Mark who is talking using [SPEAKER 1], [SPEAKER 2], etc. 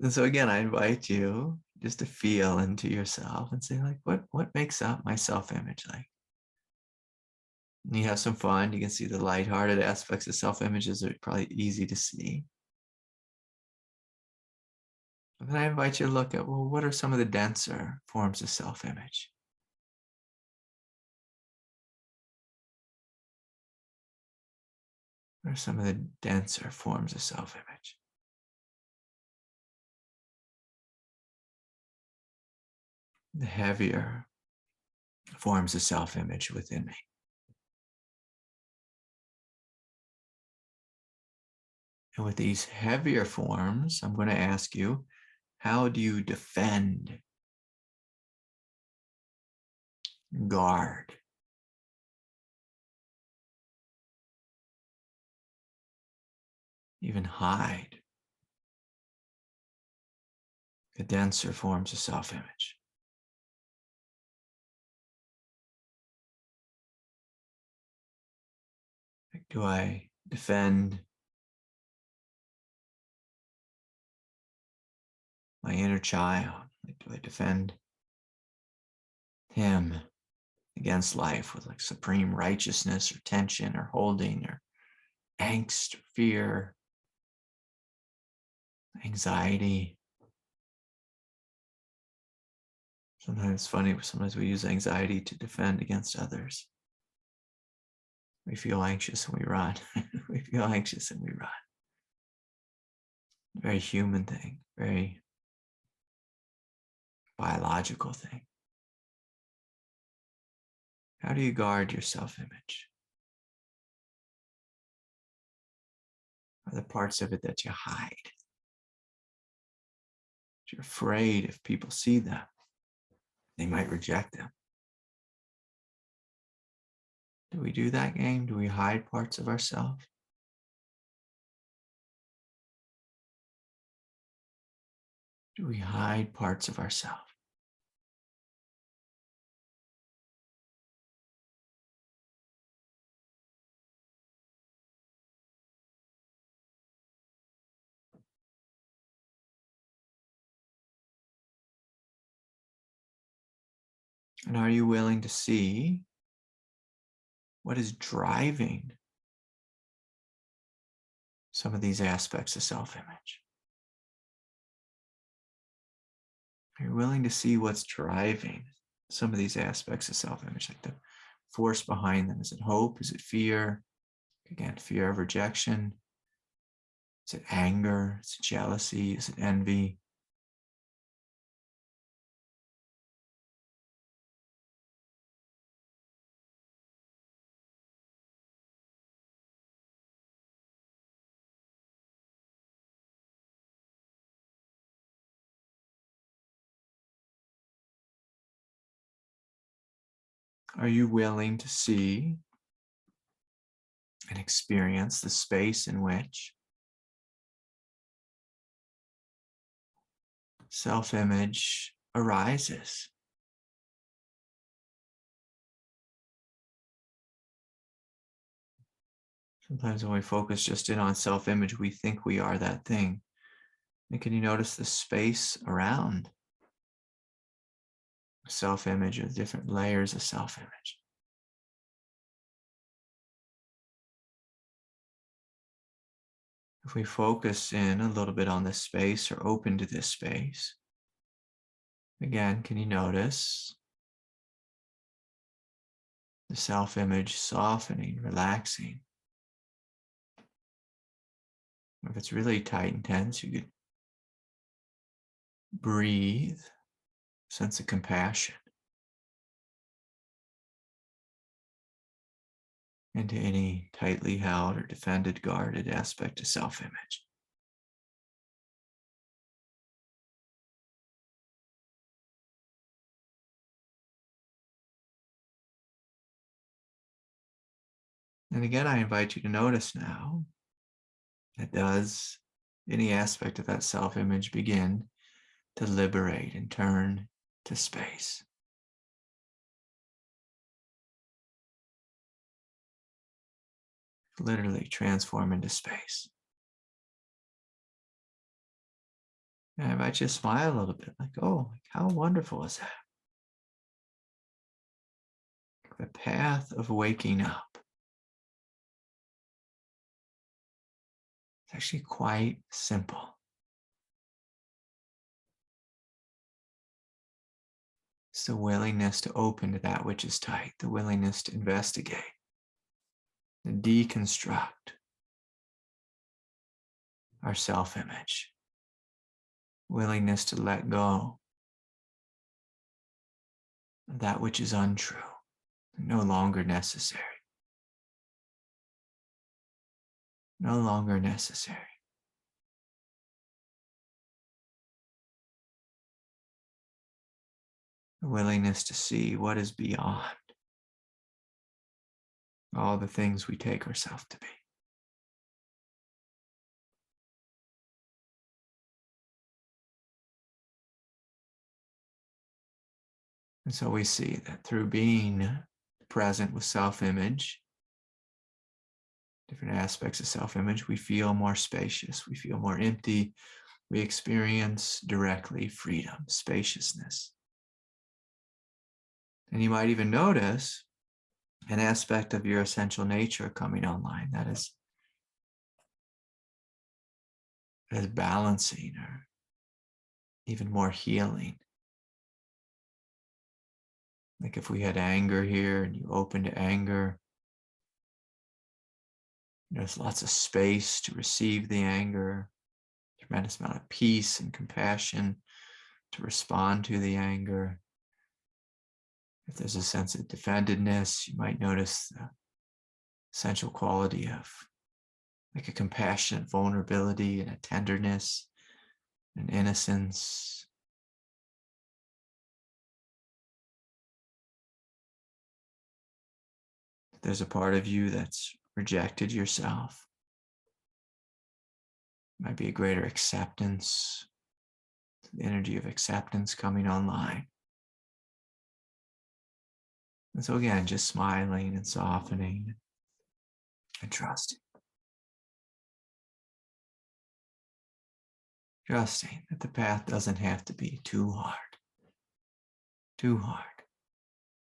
[SPEAKER 1] And so again, I invite you just to feel into yourself and say, like, what makes up my self-image like? And you have some fun. You can see the lighthearted aspects of self-images are probably easy to see. And then I invite you to look at, well, what are some of the denser forms of self-image? What are some of the denser forms of self-image? The heavier forms of self-image within me. And with these heavier forms, I'm going to ask you, how do you defend, guard, even hide the denser forms of self-image? Like, do I defend my inner child? Like, do I defend him against life with like supreme righteousness or tension or holding or angst, or fear, anxiety? Sometimes it's funny, sometimes we use anxiety to defend against others. We feel anxious and we run. We feel anxious and we run. Very human thing, very biological thing. How do you guard your self-image? Are the parts of it that you hide? You're afraid if people see them, they might reject them. Do we do that game? Do we hide parts of ourselves? Do we hide parts of ourselves? And are you willing to see what is driving some of these aspects of self-image? Are you willing to see what's driving some of these aspects of self-image, like the force behind them? Is it hope? Is it fear? Again, fear of rejection. Is it anger? Is it jealousy? Is it envy? Are you willing to see and experience the space in which self-image arises? Sometimes when we focus just in on self-image, we think we are that thing. And can you notice the space around self-image, or different layers of self-image? If we focus in a little bit on this space or open to this space, again, can you notice the self-image softening, relaxing? If it's really tight and tense, you could breathe, sense of compassion into any tightly held or defended, guarded aspect of self-image. And again, I invite you to notice now, that does any aspect of that self-image begin to liberate and turn to space? Literally transform into space. And I invite you to smile a little bit, like, oh, how wonderful is that? The path of waking up. It's actually quite simple. It's the willingness to open to that which is tight, the willingness to investigate, to deconstruct our self-image, willingness to let go of that which is untrue, no longer necessary. No longer necessary. The willingness to see what is beyond all the things we take ourselves to be. And so we see that through being present with self-image, different aspects of self-image, we feel more spacious, we feel more empty, we experience directly freedom, spaciousness. And you might even notice an aspect of your essential nature coming online that is balancing or even more healing. Like if we had anger here and you open to anger, there's lots of space to receive the anger, tremendous amount of peace and compassion to respond to the anger. If there's a sense of defendedness, you might notice the essential quality of like a compassionate vulnerability and a tenderness and innocence. If there's a part of you that's rejected yourself, it might be a greater acceptance, the energy of acceptance coming online. And so again, just smiling and softening and trusting. Trusting that the path doesn't have to be too hard. Too hard.